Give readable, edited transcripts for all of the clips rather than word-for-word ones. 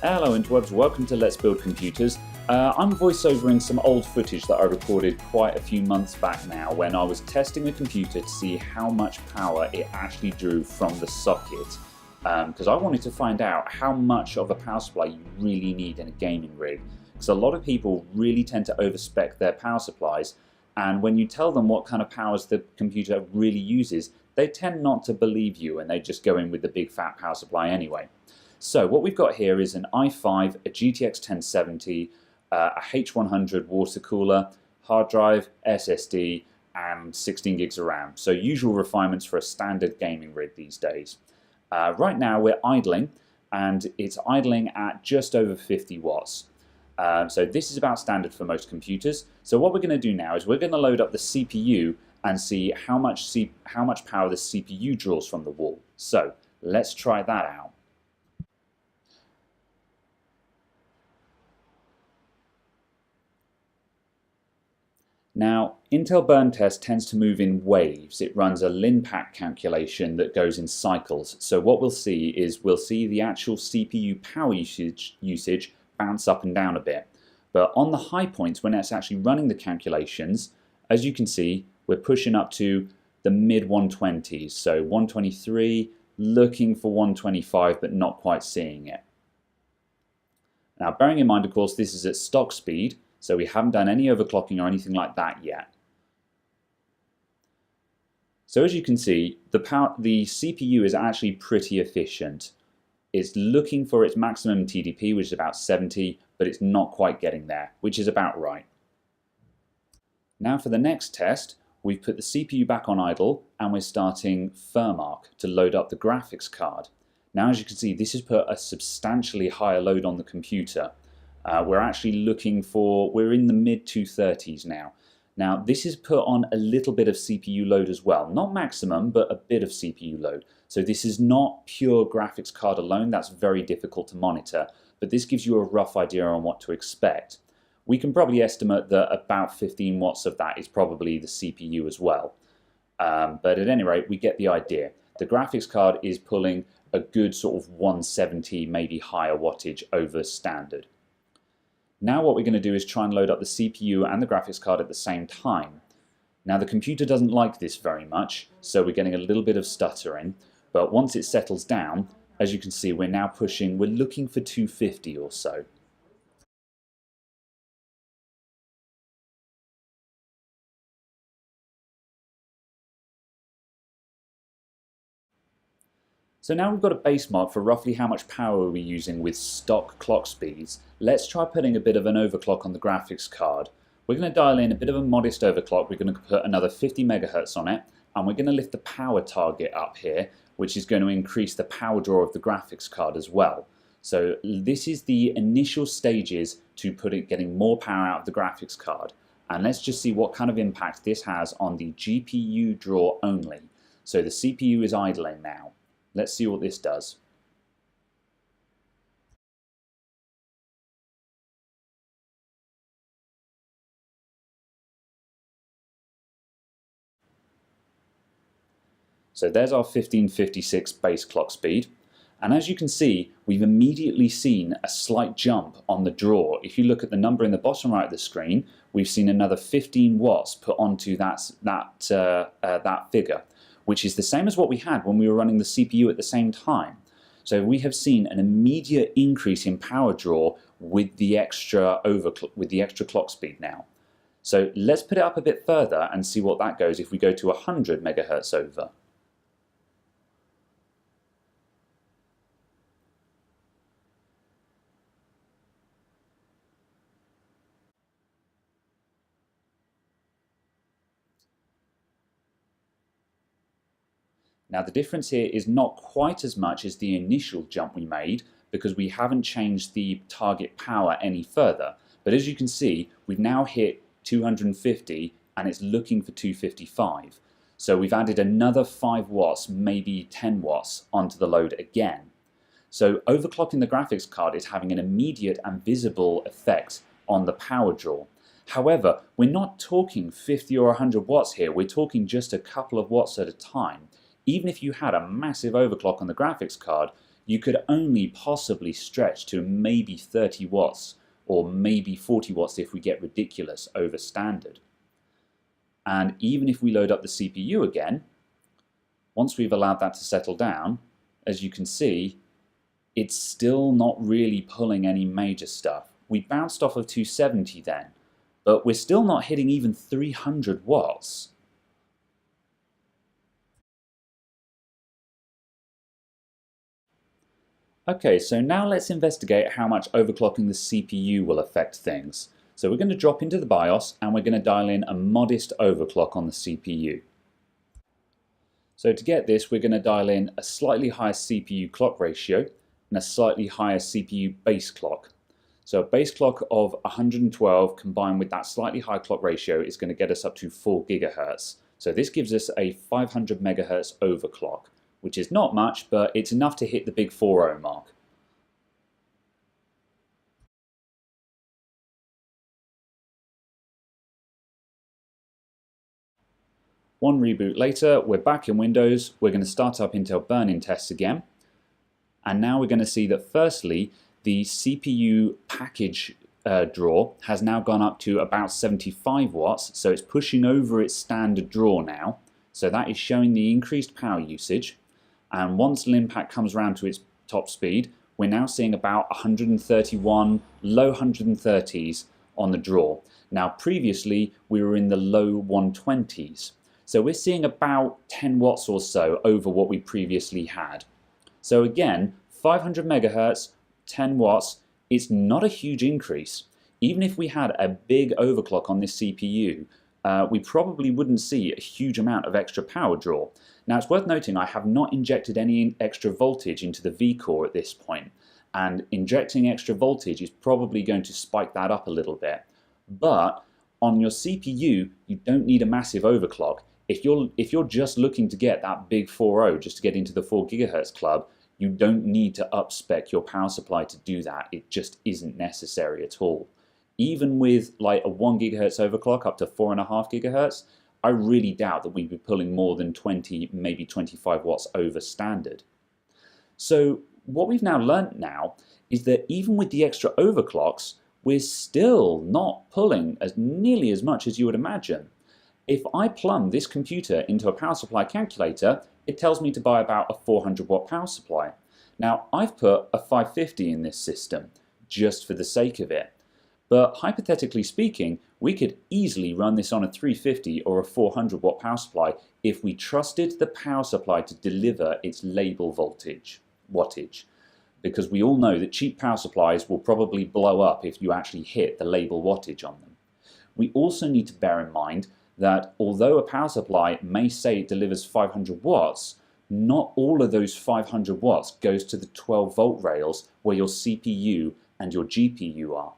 Hello interwebs, welcome to Let's Build Computers. I'm voiceovering some old footage that I recorded quite a few months back now when I was testing a computer to see how much power it actually drew from the socket. Because I wanted to find out how much of a power supply you really need in a gaming rig. Because a lot of people really tend to overspec their power supplies, and when you tell them what kind of powers the computer really uses, they tend not to believe you and they just go in with the big fat power supply anyway. So what we've got here is an i5, a GTX 1070, a H100 water cooler, hard drive, SSD, and 16 gigs of RAM. So usual refinements for a standard gaming rig these days. Right now we're idling, and it's idling at just over 50 watts. So this is about standard for most computers. So what we're going to do now is we're going to load up the CPU and see how much power the CPU draws from the wall. So let's try that out. Now, Intel burn test tends to move in waves. It runs a LinPack calculation that goes in cycles. So what we'll see is we'll see the actual CPU power usage bounce up and down a bit. But on the high points, when it's actually running the calculations, as you can see, we're pushing up to the mid 120s. So 123, looking for 125, but not quite seeing it. Now, bearing in mind, of course, this is at stock speed. So we haven't done any overclocking or anything like that yet. So as you can see, the CPU is actually pretty efficient. It's looking for its maximum TDP, which is about 70, but it's not quite getting there, which is about right. Now for the next test, we've put the CPU back on idle and we're starting firmark to load up the graphics card. Now as you can see, this has put a substantially higher load on the computer. We're actually we're in the mid 230s now. Now this is put on a little bit of CPU load as well. Not maximum, but a bit of CPU load. So this is not pure graphics card alone. That's very difficult to monitor. But this gives you a rough idea on what to expect. We can probably estimate that about 15 watts of that is probably the CPU as well. But at any rate, we get the idea. The graphics card is pulling a good sort of 170, maybe higher wattage over standard. Now what we're going to do is try and load up the CPU and the graphics card at the same time. Now the computer doesn't like this very much, so we're getting a little bit of stuttering, but once it settles down, as you can see, we're looking for 250 or so. So now we've got a base mark for roughly how much power we're using with stock clock speeds. Let's try putting a bit of an overclock on the graphics card. We're going to dial in a bit of a modest overclock. We're going to put another 50 megahertz on it, and we're going to lift the power target up here, which is going to increase the power draw of the graphics card as well. So this is the initial stages to getting more power out of the graphics card. And let's just see what kind of impact this has on the GPU draw only. So the CPU is idling now. Let's see what this does. So there's our 1556 base clock speed. And as you can see, we've immediately seen a slight jump on the draw. If you look at the number in the bottom right of the screen, we've seen another 15 watts put onto that figure, which is the same as what we had when we were running the CPU at the same time. So we have seen an immediate increase in power draw with the extra clock speed now. So let's put it up a bit further and see what that goes if we go to 100 megahertz over. Now the difference here is not quite as much as the initial jump we made because we haven't changed the target power any further. But as you can see, we've now hit 250 and it's looking for 255. So we've added another 5 watts, maybe 10 watts onto the load again. So overclocking the graphics card is having an immediate and visible effect on the power draw. However, we're not talking 50 or 100 watts here, we're talking just a couple of watts at a time. Even if you had a massive overclock on the graphics card, you could only possibly stretch to maybe 30 watts or maybe 40 watts if we get ridiculous over standard. And even if we load up the CPU again, once we've allowed that to settle down, as you can see, it's still not really pulling any major stuff. We bounced off of 270 then, but we're still not hitting even 300 watts. Okay, so now let's investigate how much overclocking the CPU will affect things. So we're going to drop into the BIOS and we're going to dial in a modest overclock on the CPU. So to get this, we're going to dial in a slightly higher CPU clock ratio and a slightly higher CPU base clock. So a base clock of 112 combined with that slightly higher clock ratio is going to get us up to 4 GHz. So this gives us a 500 MHz overclock, which is not much, but it's enough to hit the big 4.0 mark. One reboot later, we're back in Windows, we're going to start up Intel burn-in tests again, and now we're going to see that firstly, the CPU package draw has now gone up to about 75 watts, so it's pushing over its standard draw now, so that is showing the increased power usage. And once Linpack comes around to its top speed, we're now seeing about 131, low 130s on the draw. Now previously we were in the low 120s. So we're seeing about 10 watts or so over what we previously had. So again, 500 megahertz, 10 watts, it's not a huge increase. Even if we had a big overclock on this CPU, we probably wouldn't see a huge amount of extra power draw. Now it's worth noting I have not injected any extra voltage into the V-core at this point, and injecting extra voltage is probably going to spike that up a little bit. But on your CPU, you don't need a massive overclock. If you're just looking to get that big 4.0 just to get into the 4 GHz club, you don't need to up-spec your power supply to do that. It just isn't necessary at all. Even with like a 1 GHz overclock up to 4.5 GHz, I really doubt that we'd be pulling more than 20, maybe 25 watts over standard. So what we've now learnt now is that even with the extra overclocks, we're still not pulling as nearly as much as you would imagine. If I plumb this computer into a power supply calculator, it tells me to buy about a 400 watt power supply. Now I've put a 550 in this system, just for the sake of it. But hypothetically speaking, we could easily run this on a 350 or a 400 watt power supply if we trusted the power supply to deliver its label wattage. Because we all know that cheap power supplies will probably blow up if you actually hit the label wattage on them. We also need to bear in mind that although a power supply may say it delivers 500 watts, not all of those 500 watts goes to the 12 volt rails where your CPU and your GPU are.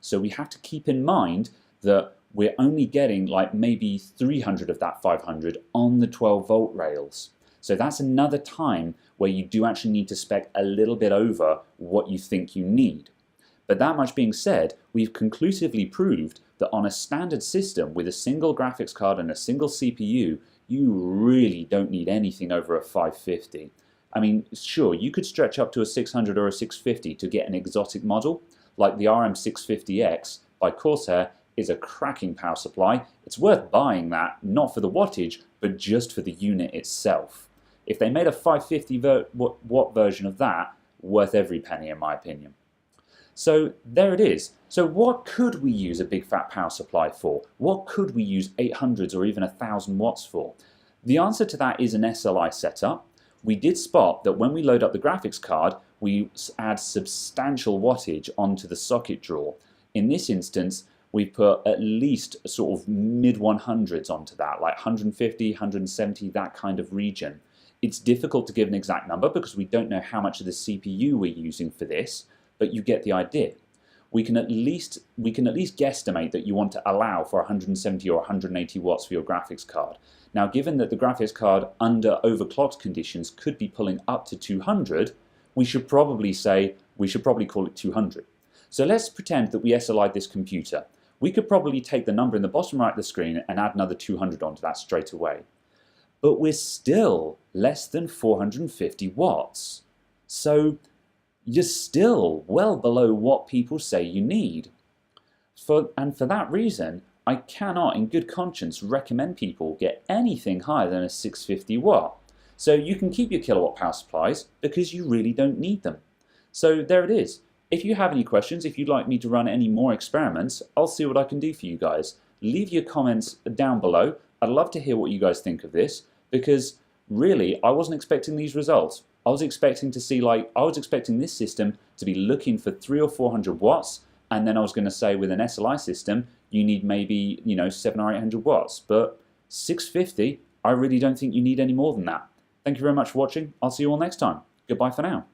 So we have to keep in mind that we're only getting like maybe 300 of that 500 on the 12 volt rails. So that's another time where you do actually need to spec a little bit over what you think you need. But that much being said, we've conclusively proved that on a standard system with a single graphics card and a single CPU, you really don't need anything over a 550. I mean, sure, you could stretch up to a 600 or a 650 to get an exotic model, like the RM650X by Corsair is a cracking power supply. It's worth buying that, not for the wattage, but just for the unit itself. If they made a 550 watt version of that, worth every penny in my opinion. So there it is. So what could we use a big fat power supply for? What could we use 800s or even 1000 watts for? The answer to that is an SLI setup. We did spot that when we load up the graphics card, we add substantial wattage onto the socket draw. In this instance, we put at least a sort of mid 100s onto that, like 150, 170, that kind of region. It's difficult to give an exact number because we don't know how much of the CPU we're using for this, but you get the idea. We can at least guesstimate that you want to allow for 170 or 180 watts for your graphics card. Now, given that the graphics card under overclocked conditions could be pulling up to 200, we should probably call it 200. So let's pretend that we SLI'd this computer. We could probably take the number in the bottom right of the screen and add another 200 onto that straight away. But we're still less than 450 watts. So you're still well below what people say you need. And for that reason, I cannot in good conscience recommend people get anything higher than a 650 watt. So you can keep your kilowatt power supplies because you really don't need them. So there it is. If you have any questions, if you'd like me to run any more experiments, I'll see what I can do for you guys. Leave your comments down below. I'd love to hear what you guys think of this, because really I wasn't expecting these results. I was expecting to see I was expecting this system to be looking for 300 or 400 watts, and then I was going to say with an SLI system you need maybe 700 or 800 watts, but 650, I really don't think you need any more than that. Thank you very much for watching. I'll see you all next time. Goodbye for now.